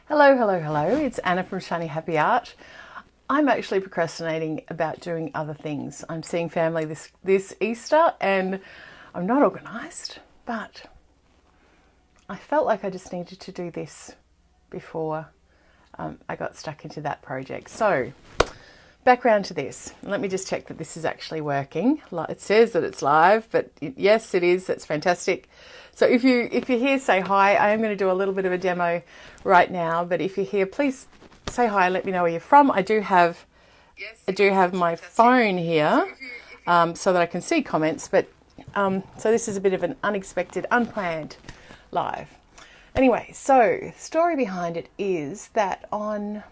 Hello, hello, hello. It's Anna from Shiny Happy Art. I'm actually procrastinating about doing other things. I'm seeing family this Easter and I'm not organised, but I felt like I just needed to do this before I got stuck into that project. So, background to this. Let me just check that this is actually working. It says that it's live, but yes, it is. That's fantastic. So if you're here, say hi. I am going to do a little bit of a demo right now, but if you're here, please say hi and let me know where you're from. I do have my phone here so that I can see comments, but so this is a bit of an unexpected, unplanned live. Anyway, so the story behind it is that on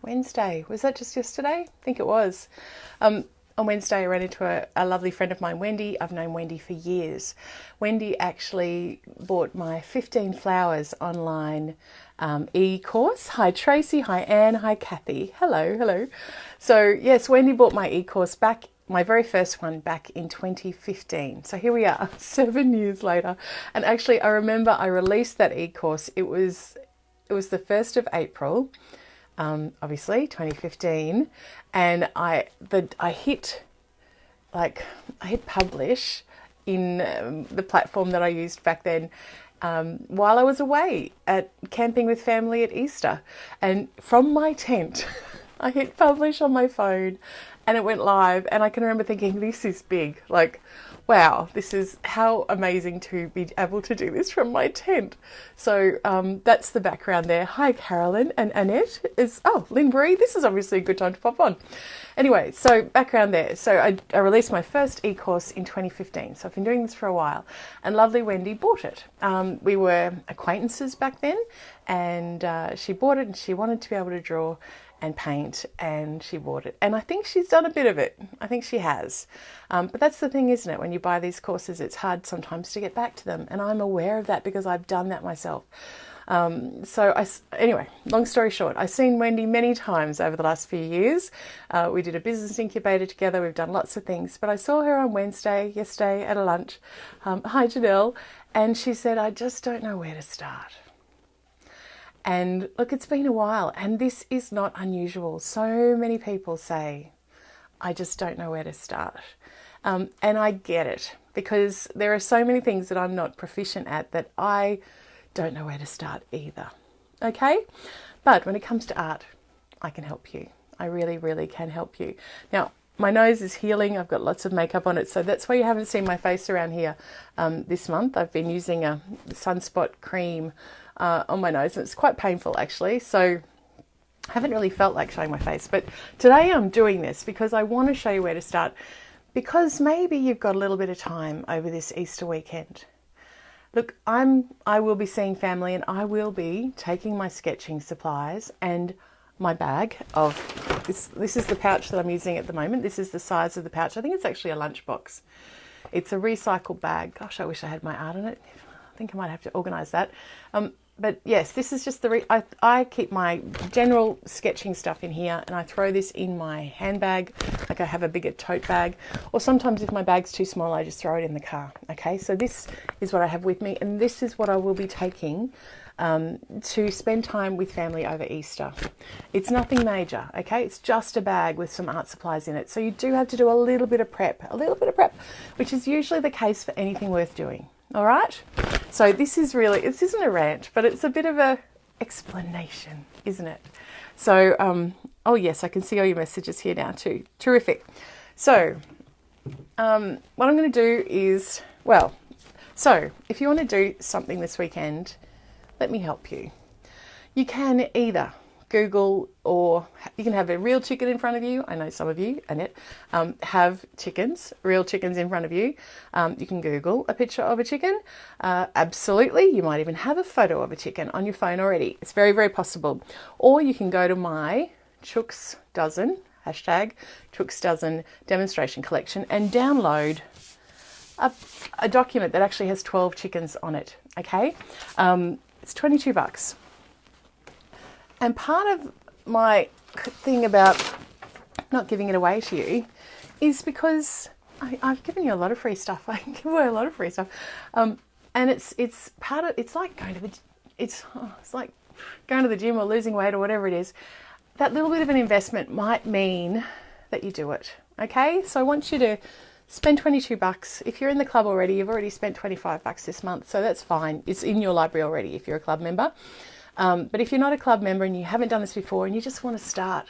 Wednesday, was that just yesterday? I think it was. On Wednesday, I ran into a lovely friend of mine, Wendy. I've known Wendy for years. Wendy actually bought my 15 Flowers online e-course. Hi, Tracy. Hi, Anne. Hi, Kathy. Hello, hello. So, yes, Wendy bought my e-course back, my very first one back in 2015. So here we are, 7 years later. And actually, I remember I released that e-course. It was the 1st of April. Obviously 2015, and I hit publish in the platform that I used back then while I was away at camping with family at Easter, and from my tent I hit publish on my phone and it went live, and I can remember thinking, this is big, like, wow, this is how amazing to be able to do this from my tent. So that's the background there. Hi, Carolyn, and Annette Lynn Bree. This is obviously a good time to pop on. Anyway, so background there. So I released my first e-course in 2015. So I've been doing this for a while, and lovely Wendy bought it. We were acquaintances back then, and she bought it and she wanted to be able to draw and paint, and she bought it, and I think she's done a bit of it. I think she has, but that's the thing, isn't it? When you buy these courses, it's hard sometimes to get back to them, and I'm aware of that because I've done that myself. Anyway, long story short, I've seen Wendy many times over the last few years. We did a business incubator together. We've done lots of things, but I saw her on yesterday at a lunch. Hi, Janelle, and she said, I just don't know where to start. And look, it's been a while, and this is not unusual. So many people say, I just don't know where to start. And I get it, because there are so many things that I'm not proficient at that I don't know where to start either. Okay? But when it comes to art, I can help you. I really, really can help you. Now, my nose is healing. I've got lots of makeup on it, so that's why you haven't seen my face around here this month. I've been using a sunspot cream on my nose, and it's quite painful actually, so I haven't really felt like showing my face, but today I'm doing this because I want to show you where to start, because maybe you've got a little bit of time over this Easter weekend. Look, I will be seeing family, and I will be taking my sketching supplies and my bag of this is the pouch that I'm using at the moment. This is the size of the pouch. I think it's actually a lunchbox. It's a recycled bag. Gosh, I wish I had my art in it. I think I might have to organise that. But yes, this is just I keep my general sketching stuff in here, and I throw this in my handbag, like I have a bigger tote bag, or sometimes if my bag's too small, I just throw it in the car. Okay, so this is what I have with me, and this is what I will be taking to spend time with family over Easter. It's nothing major, okay? It's just a bag with some art supplies in it. So you do have to do a little bit of prep, which is usually the case for anything worth doing. All right, so this isn't a rant, but it's a bit of a explanation, isn't it? So, oh yes, I can see all your messages here now too. Terrific. So, what I'm going to do is, so if you want to do something this weekend, let me help you. You can either Google, or you can have a real chicken in front of you. I know some of you, Annette, have real chickens in front of you. You can Google a picture of a chicken. Absolutely. You might even have a photo of a chicken on your phone already. It's very, very possible. Or you can go to my Chooks Dozen, #Chooks Dozen demonstration collection, and download a document that actually has 12 chickens on it. Okay. It's $22. And part of my thing about not giving it away to you is because I've given you a lot of free stuff. I give away a lot of free stuff. And it's like going to the it's like going to the gym or losing weight or whatever it is. That little bit of an investment might mean that you do it. Okay, so I want you to spend $22. If you're in the club already, you've already spent $25 this month, so that's fine. It's in your library already if you're a club member. But if you're not a club member and you haven't done this before and you just want to start,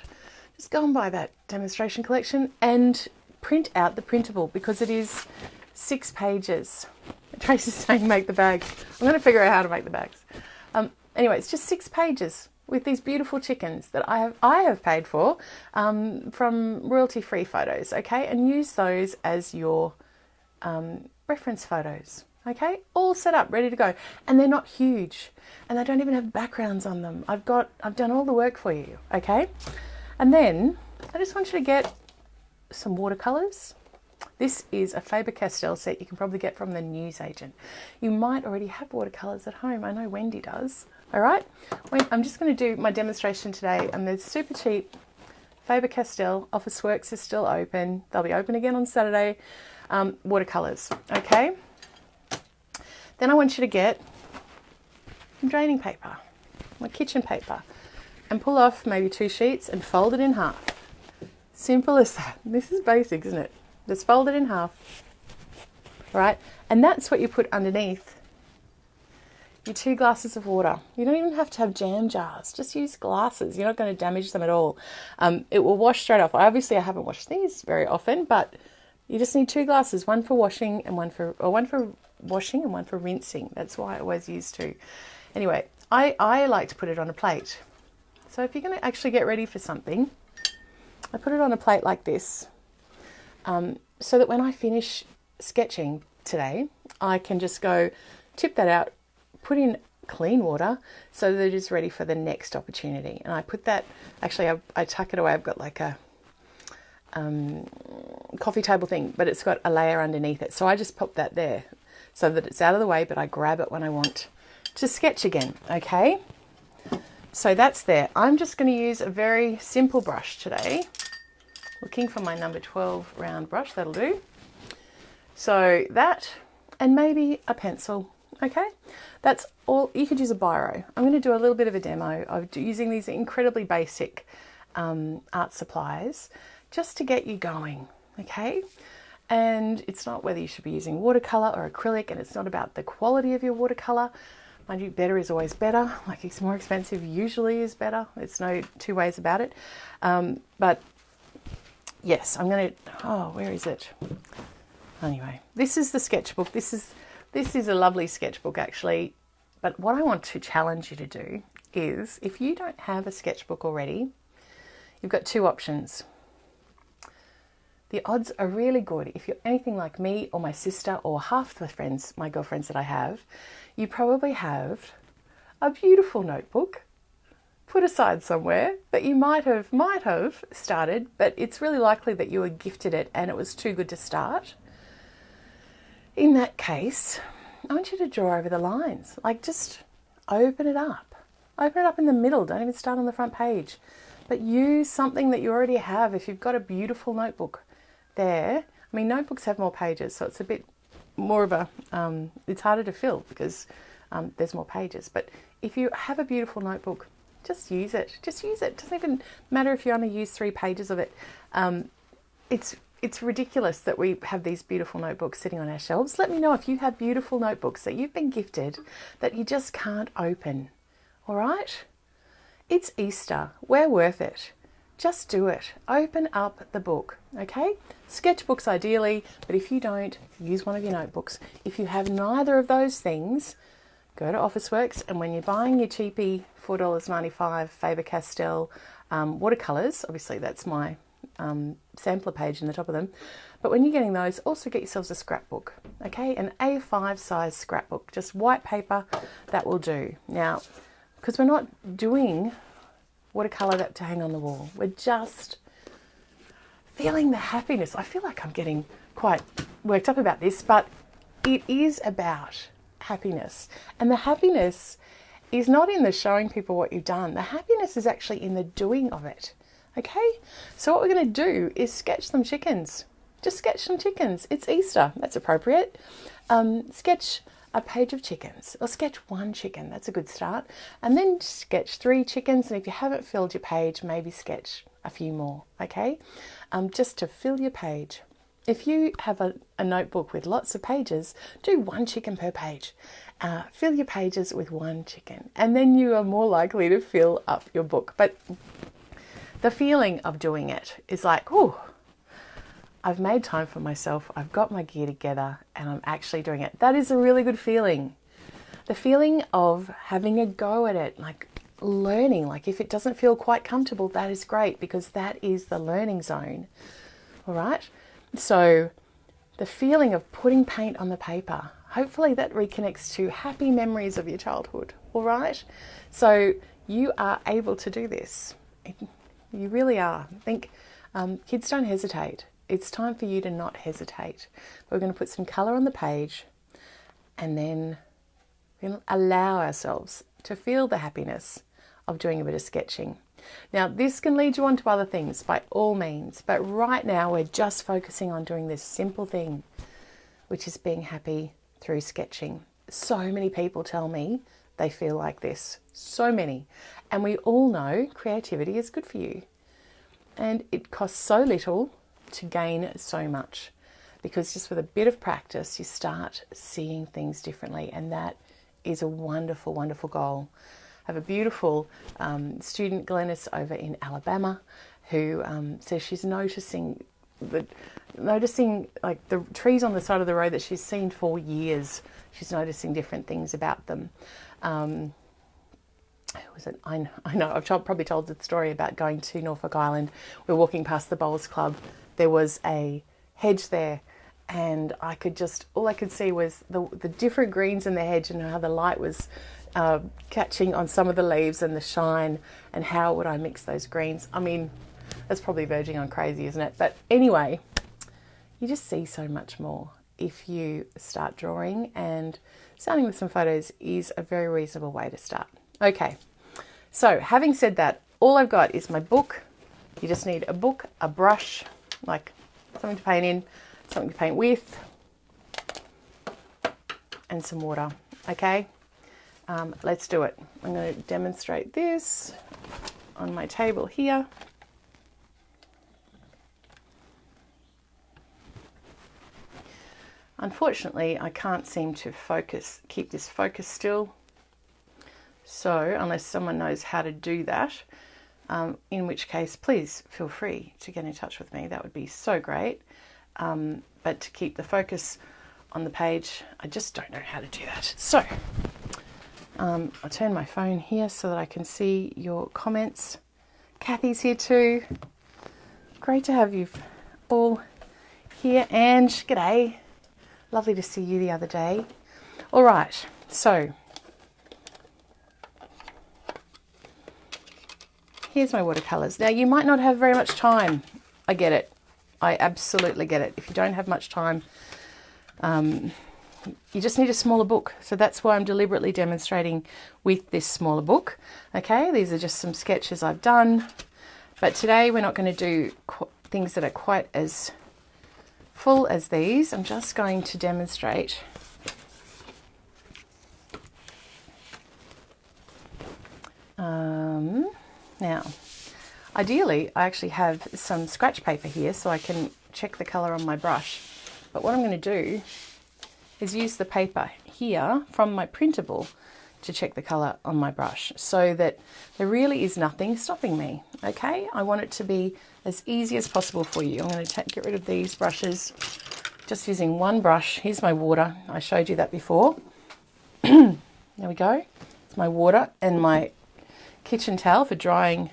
just go and buy that demonstration collection and print out the printable, because it is 6 pages. Tracy's saying make the bags. I'm going to figure out how to make the bags. Anyway, it's just 6 pages with these beautiful chickens that I have paid for from royalty-free photos, okay? And use those as your reference photos, okay? All set up, ready to go. And they're not huge, and they don't even have backgrounds on them. I've done all the work for you, okay? And then I just want you to get some watercolours. This is a Faber-Castell set you can probably get from the newsagent. You might already have watercolours at home. I know Wendy does. All right, I'm just going to do my demonstration today, and they're super cheap. Faber-Castell, Officeworks is still open. They'll be open again on Saturday. Watercolours, okay? Then I want you to get some draining paper, my kitchen paper, and pull off maybe 2 sheets and fold it in half. Simple as that. This is basic, isn't it? Just fold it in half, all right? And that's what you put underneath your 2 glasses of water. You don't even have to have jam jars. Just use glasses. You're not going to damage them at all. It will wash straight off. Obviously, I haven't washed these very often, but you just need 2 glasses, one for washing and one for washing and one for rinsing. That's why I always use 2. Anyway, I like to put it on a plate. So if you're going to actually get ready for something, I put it on a plate like this, so that when I finish sketching today, I can just go tip that out, put in clean water so that it is ready for the next opportunity. And I put that, actually I tuck it away. I've got like a coffee table thing, but it's got a layer underneath it. So I just pop that there so that it's out of the way, but I grab it when I want to sketch again, okay? So that's there. I'm just going to use a very simple brush today. Looking for my number 12 round brush, that'll do. So that, and maybe a pencil, okay? That's all. You could use a biro. I'm going to do a little bit of a demo of using these incredibly basic art supplies just to get you going, okay? And it's not whether you should be using watercolour or acrylic, and it's not about the quality of your watercolour. Mind you, better is always better. Like, it's more expensive usually is better. There's no 2 ways about it. But yes, I'm going to, where is it? Anyway, this is the sketchbook. This is a lovely sketchbook actually. But what I want to challenge you to do is, if you don't have a sketchbook already, you've got 2 options. The odds are really good. If you're anything like me or my sister or half the friends, my girlfriends that I have, you probably have a beautiful notebook put aside somewhere that you might have started, but it's really likely that you were gifted it and it was too good to start. In that case, I want you to draw over the lines. Like, just open it up. Open it up in the middle. Don't even start on the front page. But use something that you already have. If you've got a beautiful notebook there, I mean, notebooks have more pages, so it's a bit more of a, it's harder to fill because there's more pages. But if you have a beautiful notebook, just use it. Just use it. It doesn't even matter if you only use 3 pages of it. It's ridiculous that we have these beautiful notebooks sitting on our shelves. Let me know if you have beautiful notebooks that you've been gifted that you just can't open. All right? It's Easter. We're worth it. Just do it. Open up the book, okay? Sketchbooks ideally, but if you don't, use one of your notebooks. If you have neither of those things, go to Officeworks, and when you're buying your cheapy $4.95 Faber-Castell watercolours, obviously that's my sampler page in the top of them, but when you're getting those, also get yourselves a scrapbook, okay? An A5 size scrapbook, just white paper, that will do. Now, because we're not doing watercolour to hang on the wall, we're just feeling the happiness. I feel like I'm getting quite worked up about this, but it is about happiness. And the happiness is not in the showing people what you've done. The happiness is actually in the doing of it. Okay? So what we're going to do is sketch some chickens. Just sketch some chickens. It's Easter. That's appropriate. Sketch a page of chickens, or sketch one chicken. That's a good start. And then sketch 3 chickens. And if you haven't filled your page, maybe sketch a few more, okay? Just to fill your page. If you have a notebook with lots of pages, do 1 chicken per page. Fill your pages with 1 chicken, and then you are more likely to fill up your book. But the feeling of doing it is like, oh, I've made time for myself, I've got my gear together, and I'm actually doing it. That is a really good feeling. The feeling of having a go at it, like learning, like if it doesn't feel quite comfortable, that is great, because that is the learning zone. All right. So the feeling of putting paint on the paper, hopefully that reconnects to happy memories of your childhood. All right. So you are able to do this. You really are. I think kids don't hesitate. It's time for you to not hesitate. We're going to put some colour on the page, and then we'll allow ourselves to feel the happiness of doing a bit of sketching. Now, this can lead you on to other things by all means, but right now we're just focusing on doing this simple thing, which is being happy through sketching. So many people tell me they feel like this. So many. And we all know creativity is good for you. And it costs so little to gain so much, because just with a bit of practice you start seeing things differently, and that is a wonderful, wonderful goal. I have a beautiful student, Glennis, over in Alabama, who says she's noticing like the trees on the side of the road that she's seen for years. She's noticing different things about them. I know I've probably told the story about going to Norfolk Island. We're walking past the Bowls Club. There was a hedge there, and all I could see was the different greens in the hedge, and how the light was catching on some of the leaves and the shine, and how would I mix those greens. I mean, that's probably verging on crazy, isn't it? But anyway, you just see so much more if you start drawing, and starting with some photos is a very reasonable way to start. Okay, so having said that, all I've got is my book. You just need a book, a brush, like something to paint in, something to paint with, and some water. Okay, let's do it. I'm going to demonstrate this on my table here. Unfortunately, I can't seem to keep this focus still. So unless someone knows how to do that, in which case, please feel free to get in touch with me. That would be so great. But to keep the focus on the page, I just don't know how to do that. So I'll turn my phone here so that I can see your comments. Kathy's here too. Great to have you all here. Ange, g'day. Lovely to see you the other day. All right, so here's my watercolours. Now, you might not have very much time. I get it. I absolutely get it. If you don't have much time, you just need a smaller book. So that's why I'm deliberately demonstrating with this smaller book. Okay, these are just some sketches I've done. But today we're not going to do things that are quite as full as these. I'm just going to demonstrate now. Ideally, I actually have some scratch paper here so I can check the colour on my brush. But what I'm going to do is use the paper here from my printable to check the colour on my brush, so that there really is nothing stopping me. Okay, I want it to be as easy as possible for you. I'm going to get rid of these brushes, just using one brush. Here's my water. I showed you that before. There we go. It's my water and my kitchen towel for drying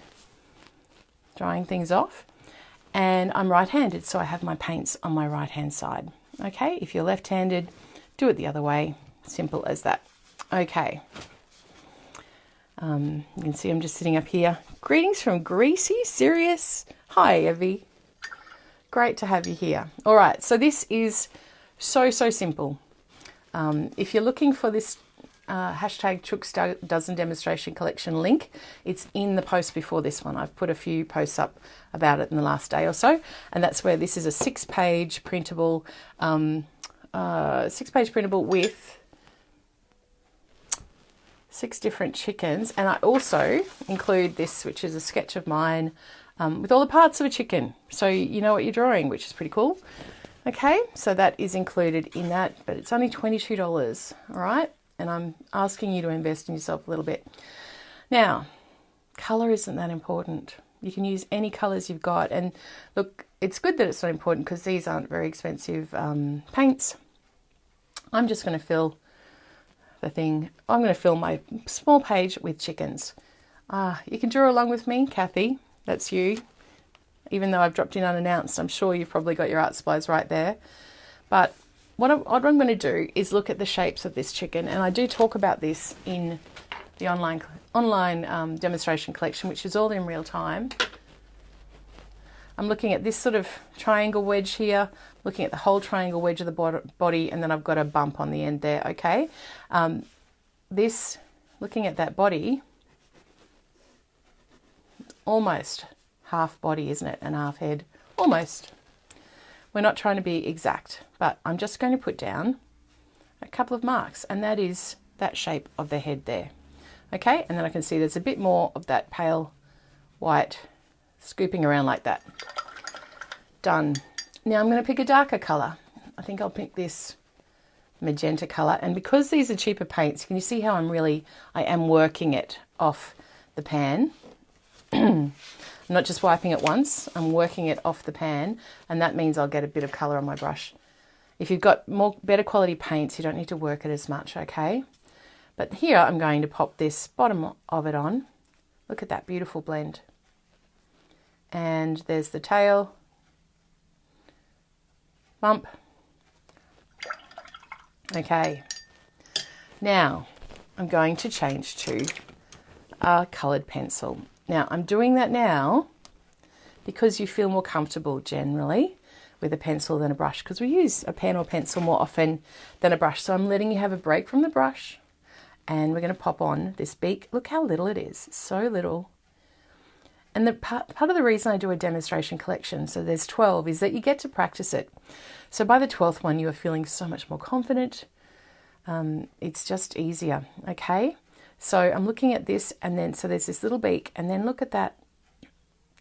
things off. And I'm right-handed, so I have my paints on my right-hand side. Okay, if you're left-handed, do it the other way. Simple as that. Okay. You can see I'm just sitting up here. Greetings from Greasy. Serious? Hi, Evie. Great to have you here. All right, so this is so simple. If you're looking for this hashtag Chook's Dozen Demonstration Collection link, it's in the post before this one. I've put a few posts up about it in the last day or so, and that's where this is a 6-page printable, with 6 different chickens, and I also include this, which is a sketch of mine with all the parts of a chicken, so you know what you're drawing, which is pretty cool. Okay, so that is included in that, but it's only $22, all right? And I'm asking you to invest in yourself a little bit. Now, colour isn't that important. You can use any colours you've got, and look, it's good that it's not important because these aren't very expensive paints. I'm just going to fill the thing. I'm going to fill my small page with chickens. You can draw along with me, Kathy. That's you. Even though I've dropped in unannounced, I'm sure you've probably got your art supplies right there. But what I'm going to do is look at the shapes of this chicken, and I do talk about this in the online demonstration collection, which is all in real time. I'm looking at this sort of triangle wedge here, looking at the whole triangle wedge of the body, and then I've got a bump on the end there, okay? Looking at that body, almost half body, isn't it? And half head, almost. We're not trying to be exact, but I'm just going to put down a couple of marks, and that is that shape of the head there. Okay, and then I can see there's a bit more of that pale white scooping around like that. Done. Now I'm going to pick a darker colour. I think I'll pick this magenta colour, and because these are cheaper paints, can you see how I am working it off the pan? I'm not just wiping it once, I'm working it off the pan, and that means I'll get a bit of colour on my brush. If you've got better quality paints, you don't need to work it as much, okay? But here I'm going to pop this bottom of it on. Look at that beautiful blend. And there's the tail. Bump. Okay. Now I'm going to change to a coloured pencil. Now I'm doing that now because you feel more comfortable generally with a pencil than a brush, because we use a pen or pencil more often than a brush. So I'm letting you have a break from the brush, and we're going to pop on this beak. Look how little it is, so little. And the part of the reason I do a demonstration collection, so there's 12, is that you get to practice it. So by the 12th one, you are feeling so much more confident. It's just easier, okay? So I'm looking at this, and then, so there's this little beak, and then look at that.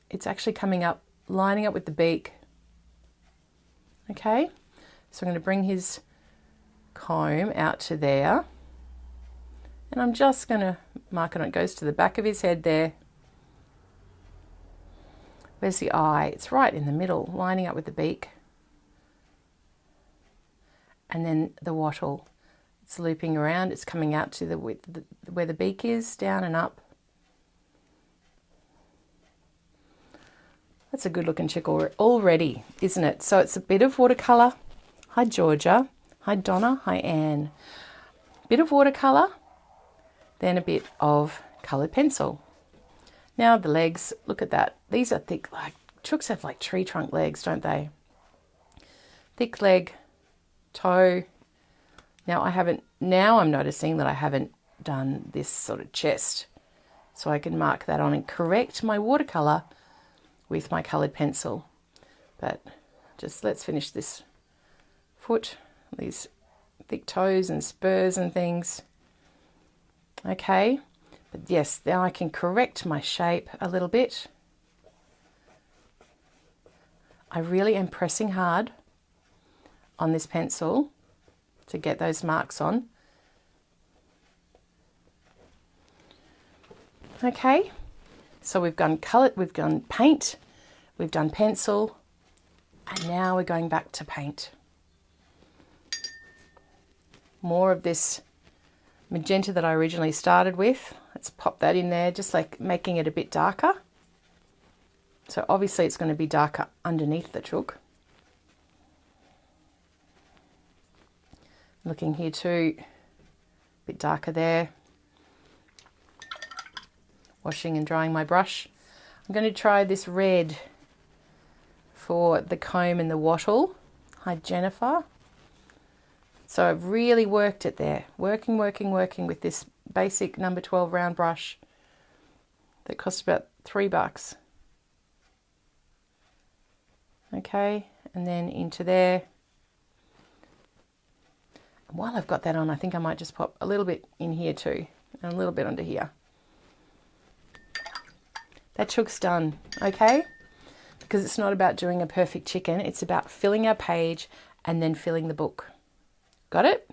It's actually coming up, lining up with the beak. Okay? So I'm going to bring his comb out to there. And I'm just going to mark it on. It goes to the back of his head there. Where's the eye? It's right in the middle, lining up with the beak. And then the wattle. It's looping around. It's coming out to where the beak is, down and up. That's a good looking chick already, isn't it? So it's a bit of watercolour. Hi Georgia. Hi Donna. Hi Anne. Bit of watercolour. Then a bit of coloured pencil. Now the legs, look at that. These are thick, like chooks have like tree trunk legs, don't they? Thick leg, toe. Now I'm noticing that I haven't done this sort of chest. So I can mark that on and correct my watercolour with my coloured pencil. But just let's finish this foot, these thick toes and spurs and things. Okay, but yes, now I can correct my shape a little bit. I really am pressing hard on this pencil to get those marks on. Okay, so we've done colour, we've done paint, we've done pencil, and now we're going back to paint. More of this magenta that I originally started with. Let's pop that in there, just like making it a bit darker. So obviously it's going to be darker underneath the chook. Looking here too, a bit darker there. Washing and drying my brush. I'm going to try this red for the comb and the wattle. Hi Jennifer. So I've really worked it there. Working with this basic number 12 round brush that costs about $3. Okay, and then into there. And while I've got that on, I think I might just pop a little bit in here too. and a little bit under here. That chook's done, okay? Because it's not about doing a perfect chicken. It's about filling our page and then filling the book. Got it?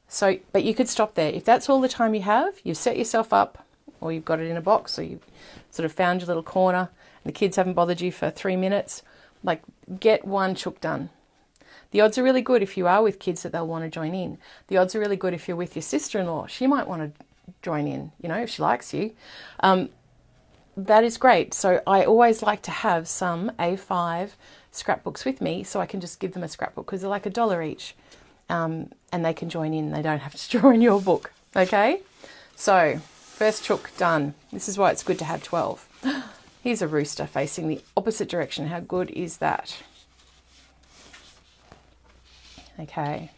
So, but you could stop there. If that's all the time you have, you've set yourself up, or you've got it in a box, or you've sort of found your little corner, and the kids haven't bothered you for 3 minutes, like, get one chook done. The odds are really good if you are with kids that they'll want to join in. The odds are really good if you're with your sister-in-law. She might want to join in, you know, if she likes you. That is great. So I always like to have some A5 scrapbooks with me so I can just give them a scrapbook because they're like $1 each. And they can join in. They don't have to draw in your book. Okay? So, first chook done. This is why it's good to have 12. Here's a rooster facing the opposite direction. How good is that? Okay.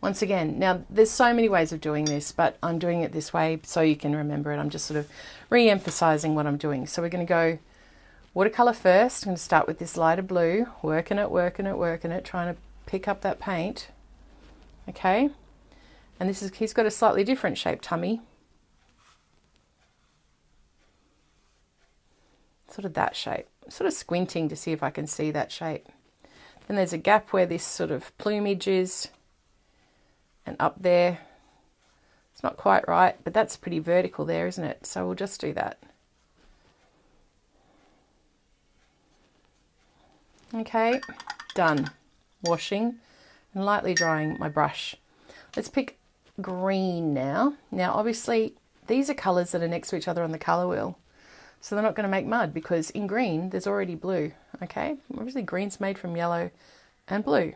Once again, now there's so many ways of doing this, but I'm doing it this way so you can remember it. I'm just sort of re-emphasizing what I'm doing. So we're going to go watercolor first. I'm going to start with this lighter blue, working it, trying to pick up that paint. Okay. And this is, he's got a slightly different shaped tummy. Sort of that shape. I'm sort of squinting to see if I can see that shape. Then there's a gap where this sort of plumage is. And up there, it's not quite right, but that's pretty vertical there, isn't it? So we'll just do that. Okay, done. Washing and lightly drying my brush. Let's pick green now. Now, obviously, these are colours that are next to each other on the colour wheel. So they're not going to make mud because in green, there's already blue. Okay, obviously green's made from yellow and blue.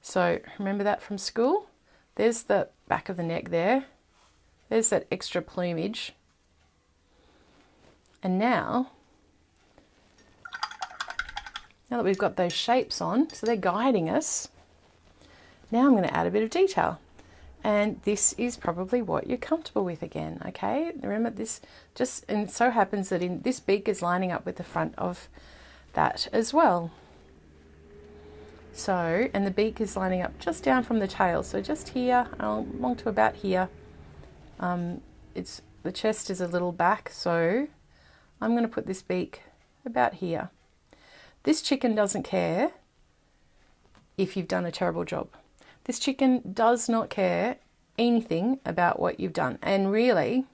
So remember that from school? There's the back of the neck there. There's that extra plumage. And now that we've got those shapes on, so they're guiding us, now I'm going to add a bit of detail. And this is probably what you're comfortable with again, okay? Remember this, just, and it so happens that in this beak is lining up with the front of that as well. So, and the beak is lining up just down from the tail. So just here, along to about here. It's the chest is a little back, so I'm going to put this beak about here. This chicken doesn't care if you've done a terrible job. This chicken does not care anything about what you've done. And really,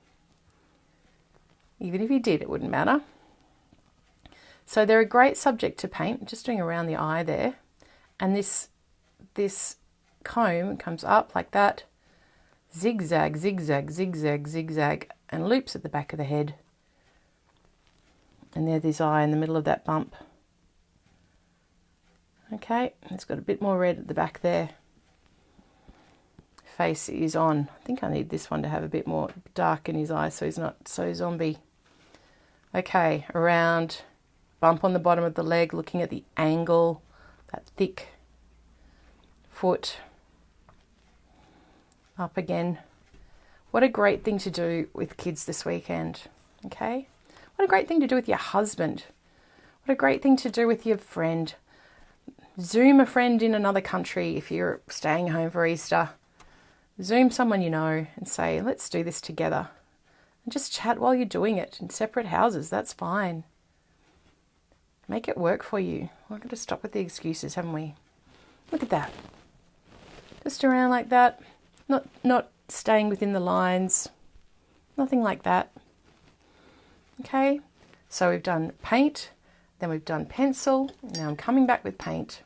even if you did, it wouldn't matter. So they're a great subject to paint, just doing around the eye there. And this comb comes up like that, zigzag, zigzag, zigzag, zigzag, and loops at the back of the head. And there's this eye in the middle of that bump. Okay, it's got a bit more red at the back there. Face is on. I think I need this one to have a bit more dark in his eyes so he's not so zombie. Okay, around, bump on the bottom of the leg, looking at the angle, that thick foot, up again. What a great thing to do with kids this weekend, okay? What a great thing to do with your husband. What a great thing to do with your friend. Zoom a friend in another country if you're staying home for Easter. Zoom someone you know and say, let's do this together. And just chat while you're doing it in separate houses. That's fine. Make it work for you. We're going to stop with the excuses, haven't we? Look at that. Just around like that. Not staying within the lines. Nothing like that. Okay. So we've done paint. Then we've done pencil. Now I'm coming back with paint.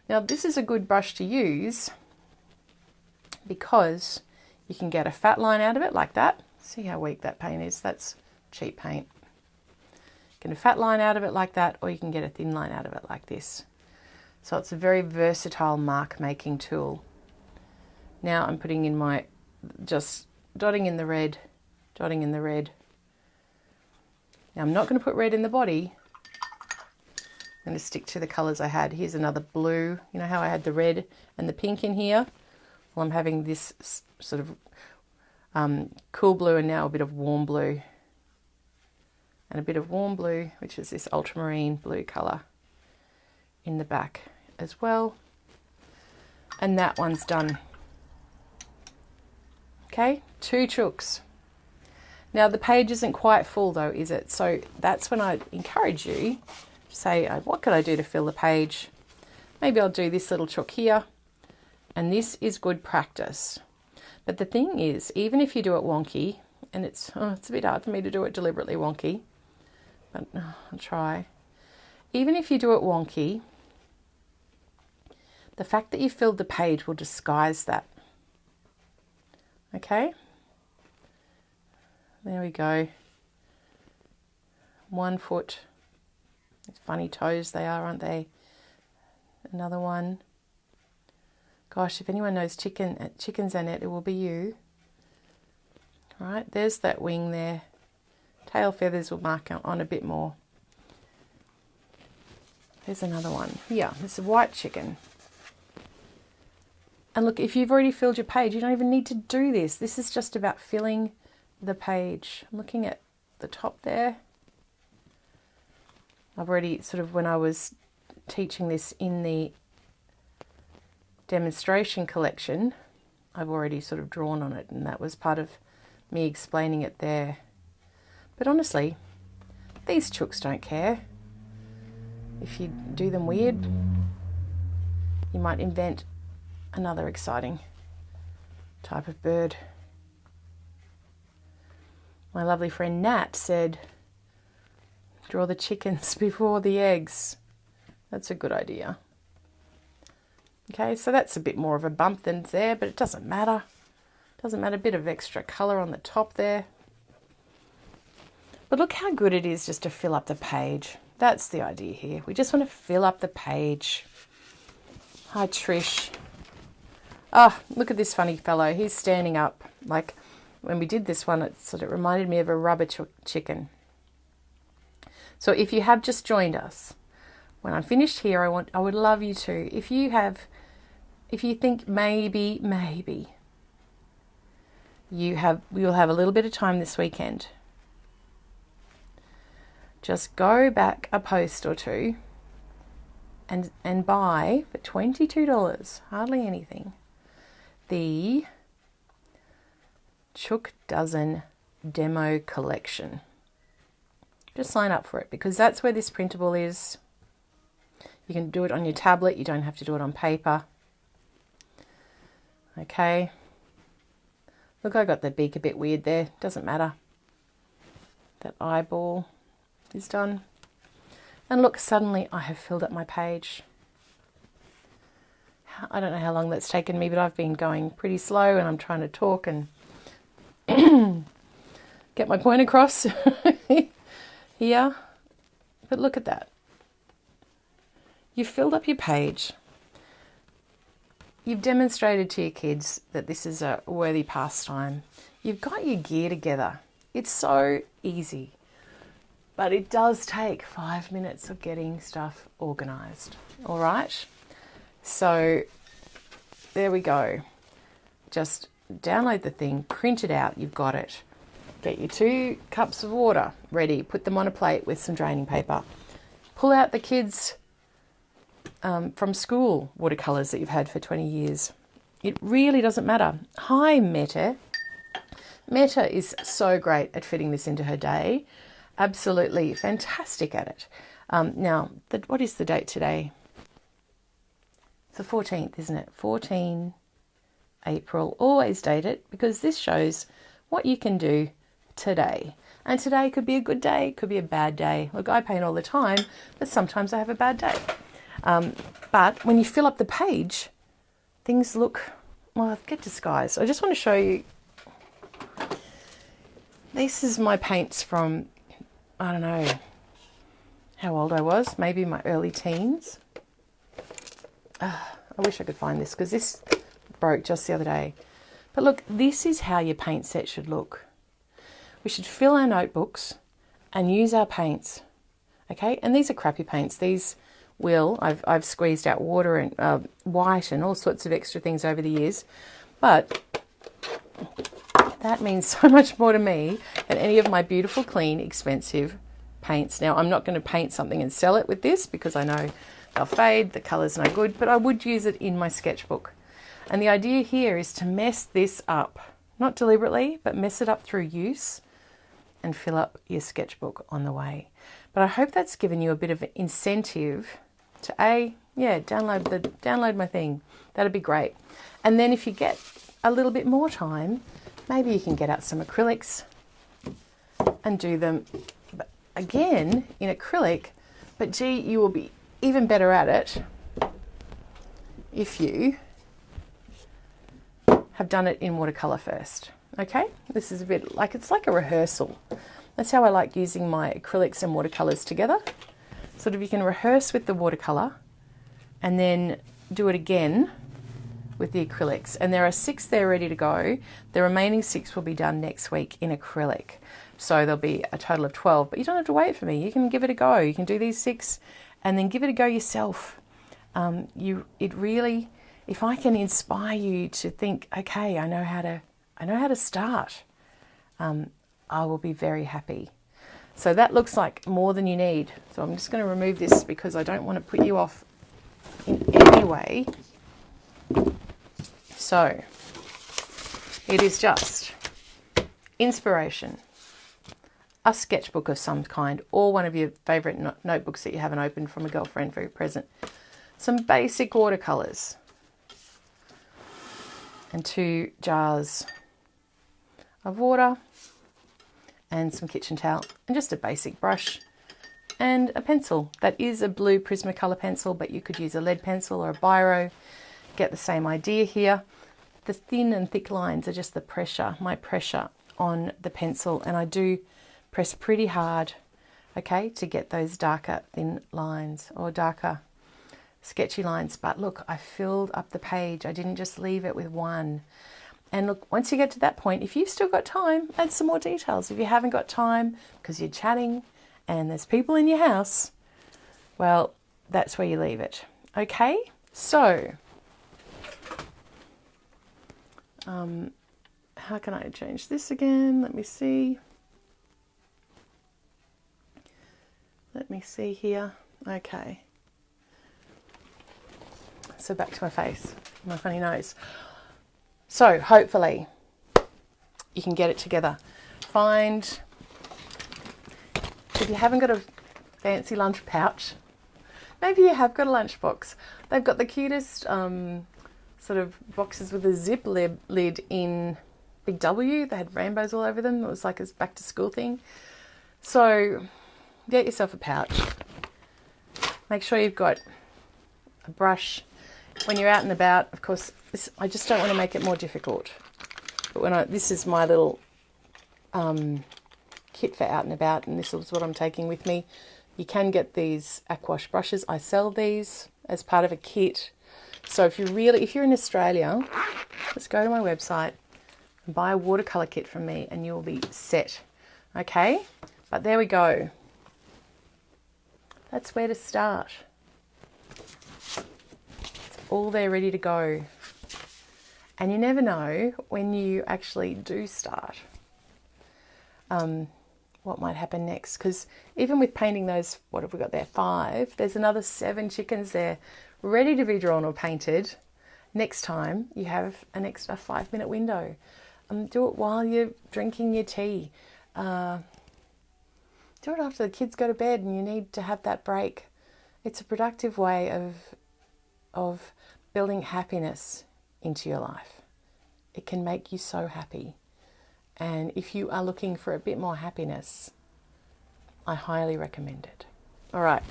Now this is a good brush to use because you can get a fat line out of it like that. See how weak that paint is? That's cheap paint. Get a fat line out of it like that, or you can get a thin line out of it like this. So it's a very versatile mark making tool. Now I'm putting in my, just dotting in the red, dotting in the red. Now I'm not going to put red in the body. I'm going to stick to the colours I had. Here's another blue. You know how I had the red and the pink in here? Well, I'm having this sort of cool blue and now a bit of warm blue. And a bit of warm blue, which is this ultramarine blue colour in the back as well. And that one's done. Okay, 2 chooks. Now the page isn't quite full though, is it? So that's when I encourage you to say, what could I do to fill the page? Maybe I'll do this little chook here, and this is good practice. But the thing is, even if you do it wonky, and it's a bit hard for me to do it deliberately wonky, but I'll try. Even if you do it wonky, the fact that you filled the page will disguise that. Okay? There we go. 1 foot. These funny toes they are, aren't they? Another one. Gosh, if anyone knows chickens, Annette, it will be you. All right, there's that wing there. Tail feathers will mark on a bit more. There's another one. Here, this is a white chicken. And look, if you've already filled your page, you don't even need to do this. This is just about filling the page. I'm looking at the top there. I've already sort of, when I was teaching this in the demonstration collection, I've already sort of drawn on it, and that was part of me explaining it there. But honestly, these chooks don't care. If you do them weird, you might invent another exciting type of bird. My lovely friend Nat said, draw the chickens before the eggs. That's a good idea. Okay, so that's a bit more of a bump than there, but it doesn't matter. Doesn't matter, a bit of extra colour on the top there. But look how good it is just to fill up the page. That's the idea here. We just want to fill up the page. Hi, Trish. Oh, look at this funny fellow. He's standing up. Like when we did this one, it sort of reminded me of a rubber chicken. So if you have just joined us, when I'm finished here, I would love you to, if you think maybe we'll have a little bit of time this weekend, just go back a post or two and buy for $22, hardly anything, the Chook Dozen Demo Collection. Just sign up for it, because that's where this printable is. You can do it on your tablet. You don't have to do it on paper. Okay. Look, I got the beak a bit weird there. Doesn't matter. That eyeball is done. And look, suddenly I have filled up my page. I don't know how long that's taken me, but I've been going pretty slow, and I'm trying to talk and get my point across here. But look at that. You've filled up your page. You've demonstrated to your kids that this is a worthy pastime. You've got your gear together. It's so easy. But it does take 5 minutes of getting stuff organised. All right? So there we go. Just download the thing, print it out, you've got it. Get your 2 cups of water ready. Put them on a plate with some draining paper. Pull out the kids' from school watercolours that you've had for 20 years. It really doesn't matter. Hi, Meta. Meta is so great at fitting this into her day. Absolutely fantastic at it. Now, what is the date today? It's the 14th, isn't it? 14 April. Always date it, because this shows what you can do today. And today could be a good day, could be a bad day. Look, I paint all the time, but sometimes I have a bad day. But when you fill up the page, things look, well, get disguised. I just want to show you. This is my paints from, I don't know how old I was, maybe my early teens. I wish I could find this, because this broke just the other day. But look, this is how your paint set should look. We should fill our notebooks and use our paints. Okay, and these are crappy paints. These I've squeezed out water and white and all sorts of extra things over the years, but that means so much more to me than any of my beautiful, clean, expensive paints. Now, I'm not going to paint something and sell it with this, because I know they'll fade, the colour's no good, but I would use it in my sketchbook. And the idea here is to mess this up. not deliberately, but mess it up through use and fill up your sketchbook on the way. But I hope that's given you a bit of an incentive to download my thing. That'd be great. And then if you get a little bit more time, maybe you can get out some acrylics and do them again in acrylic, but gee, you will be even better at it if you have done it in watercolour first. Okay, this is a bit like, it's like a rehearsal. That's how I like using my acrylics and watercolours together. Sort of, you can rehearse with the watercolour and then do it again with the acrylics. And there are 6 there ready to go. The remaining 6 will be done next week in acrylic. So there'll be a total of 12, but you don't have to wait for me. You can give it a go. You can do these 6 and then give it a go yourself. If I can inspire you to think, okay, I know how to start, I will be very happy. So that looks like more than you need. So I'm just going to remove this because I don't want to put you off in any way. So it is just inspiration, a sketchbook of some kind, or one of your favourite notebooks that you haven't opened from a girlfriend for your present, some basic watercolours, and 2 jars of water, and some kitchen towel, and just a basic brush, and a pencil. That is a blue Prismacolor pencil, but you could use a lead pencil or a biro. Get the same idea here. The thin and thick lines are just the pressure, my pressure on the pencil, and I do press pretty hard, okay, to get those darker thin lines or darker sketchy lines. But look, I filled up the page. I didn't just leave it with one. And look, once you get to that point, if you've still got time, add some more details. If you haven't got time because you're chatting and there's people in your house, well, that's where you leave it. Okay, so how can I change this again? Let me see. Let me see here. Okay. So back to my face, my funny nose. So hopefully you can get it together. Find, if you haven't got a fancy lunch pouch, maybe you have got a lunchbox. They've got the cutest sort of boxes with a zip lid in Big W. They had rainbows all over them. It was like a back to school thing. So get yourself a pouch. Make sure you've got a brush. When you're out and about, of course, I just don't want to make it more difficult. But this is my little kit for out and about, and this is what I'm taking with me. You can get these aquash brushes. I sell these as part of a kit. So if you're in Australia, just go to my website and buy a watercolor kit from me and you'll be set. Okay? But there we go. That's where to start. It's all there ready to go. And you never know when you actually do start what might happen next. Because even with painting those, what have we got there, 5, there's another 7 chickens there ready to be drawn or painted. Next time you have an extra 5-minute window. Do it while you're drinking your tea. Do it after the kids go to bed and you need to have that break. It's a productive way of building happiness into your life. It can make you so happy. And if you are looking for a bit more happiness, I highly recommend it. All right.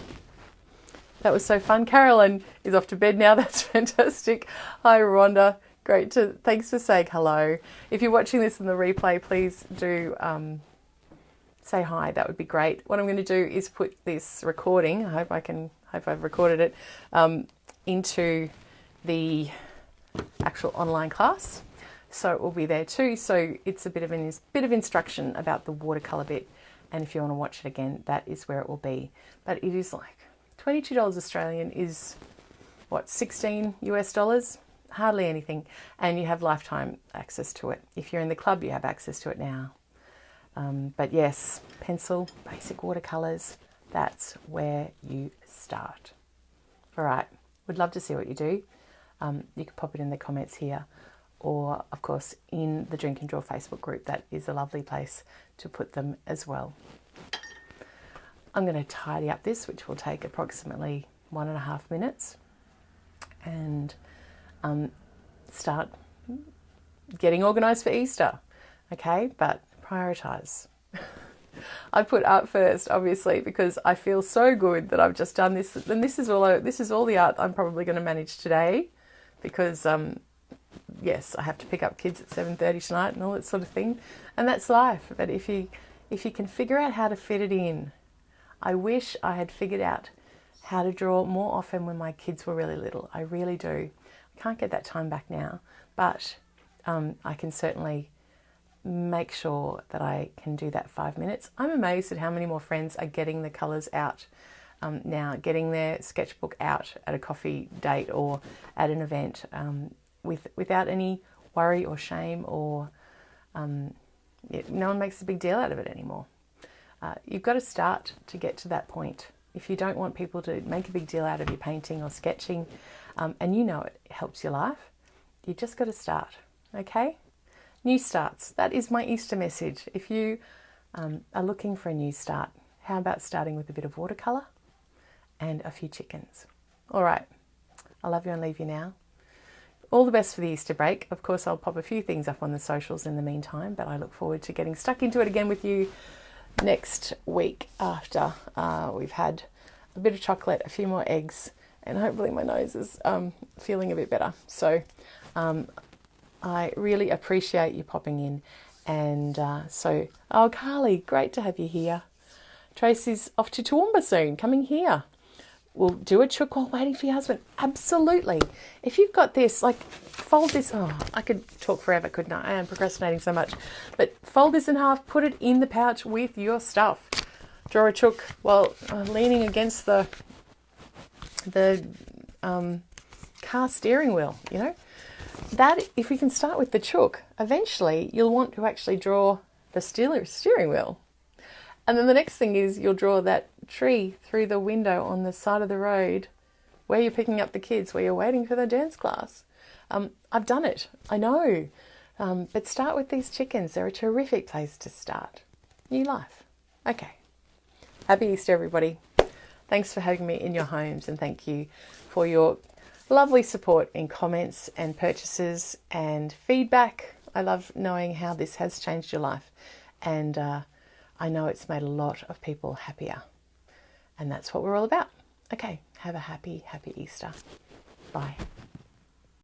That was so fun. Carolyn is off to bed now. That's fantastic. Hi, Rhonda. Thanks for saying hello. If you're watching this in the replay, please do say hi. That would be great. What I'm going to do is put this recording, I hope I've recorded it, into the actual online class. So it will be there too. So it's a bit of instruction about the watercolor bit. And if you want to watch it again, that is where it will be. But it is like $22 Australian is what, $16 US? Hardly anything. And you have lifetime access to it. If you're in the club, you have access to it now. But yes, pencil, basic watercolors, that's where you start. All right, would love to see what you do. You can pop it in the comments here or of course in the Drink and Draw Facebook group. That is a lovely place to put them as well. I'm going to tidy up this, which will take approximately 1.5 minutes, and start getting organised for Easter. Okay, but prioritise. I put art first, obviously, because I feel so good that I've just done this. And this is all the art I'm probably going to manage today, because yes, I have to pick up kids at 7:30 tonight and all that sort of thing, and that's life. But if you can figure out how to fit it in, I wish I had figured out how to draw more often when my kids were really little. I really do. I can't get that time back now, but I can certainly make sure that I can do that 5 minutes. I'm amazed at how many more friends are getting the colours out now, getting their sketchbook out at a coffee date or at an event without any worry or shame, or no one makes a big deal out of it anymore. You've got to start to get to that point. If you don't want people to make a big deal out of your painting or sketching, and you know it helps your life, you've just got to start, okay? New starts. That is my Easter message. If you are looking for a new start, how about starting with a bit of watercolour and a few chickens? All right. I love you and leave you now. All the best for the Easter break. Of course, I'll pop a few things up on the socials in the meantime, but I look forward to getting stuck into it again with you next week after we've had a bit of chocolate, a few more eggs, and hopefully my nose is feeling a bit better. So I really appreciate you popping in. And oh, Carly, great to have you here. Tracy's off to Toowoomba soon, coming here. We'll do a chook while waiting for your husband. Absolutely. If you've got this, like, fold this. Oh, I could talk forever, couldn't I? I am procrastinating so much. But fold this in half, put it in the pouch with your stuff. Draw a chook while leaning against the car steering wheel, you know. That, if we can start with the chook, eventually you'll want to actually draw the steering wheel. And then the next thing is you'll draw that tree through the window on the side of the road where you're picking up the kids, where you're waiting for the dance class. I've done it, I know. But start with these chickens. They're a terrific place to start. New life. Okay. Happy Easter, everybody. Thanks for having me in your homes, and thank you for your lovely support in comments and purchases and feedback. I love knowing how this has changed your life, and I know it's made a lot of people happier, and that's what we're all about. Okay, have a happy Easter. Bye.